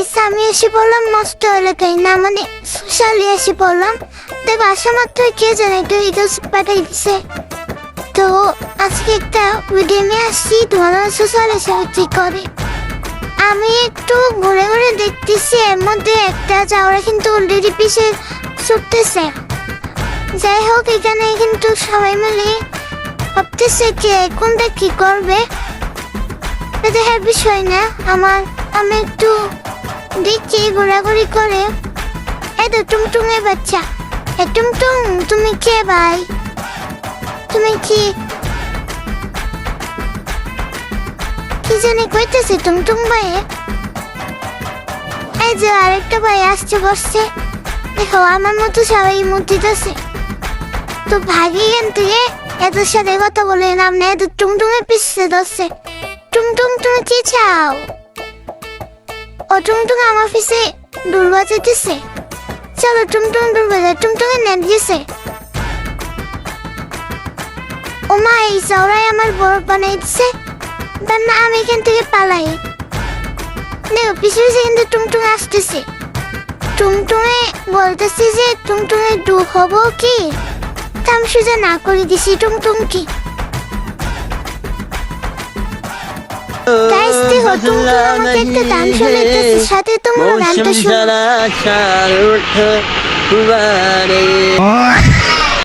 হয়েছে, আমি এসে বললাম মস্ত এলাকায় না, মানে সোশ্যালি এসে বললাম। তাই বাসা মাত্র কে জানে তো ইগলস পাঠাই দিছে। তো আজকে একটা ভিডিও নিয়ে আসছি, তোমার সোশ্যাল এসে করে। আমি একটু ঘুরে ঘুরে দেখতেছি, এর মধ্যে একটা যাওয়ারা কিন্তু অলরেডি পিছিয়ে ছুটতেছে। যাই হোক, এখানে কিন্তু সবাই মিলে ভাবতেছে যে কোনটা কি করবে। এটা হ্যাঁ বিষয় না আমি একটু দেখছি ঘোরাঘুরি করে। এই তো টুংটুঙের বাচ্চা। টুংটুং, তুমি কে ভাই? তুমি কি জানি কইতেছে টুংটুং ভাই? এই যে আরেকটা ভাই আসছে বসছে, দেখো আমার মতো সবাই মুতিতেছে। তো ভাগি এখান থেকে, এদের সাথে কথা বলে নাম না, এদের টুংটুঙের পিছিয়ে ধরছে। টুংটুং তুমি কি চাও? ও টুংটুং আমার পিছে ডুল বাজাইতেছে। চলো টুংটুং ডুল বাজায়, টুংটুঙের নেট গেছে। ও মা, এই চওড়াই আমার বড় বানাই দিচ্ছে। তার না আমি এখান থেকে পালাই। দেখো পিছু পিছু কিন্তু টুংটুং আসতেছে। টুংটুঙে বলতেছে যে টুংটুঙে ডু হবো কি? আমি সোজা না করে দিছি টুংটুং কি। গাইস দেখো টুংটুং আমাকে একটা গান শোনাইতেছে, সাথে তোমরা গানটা শোনো।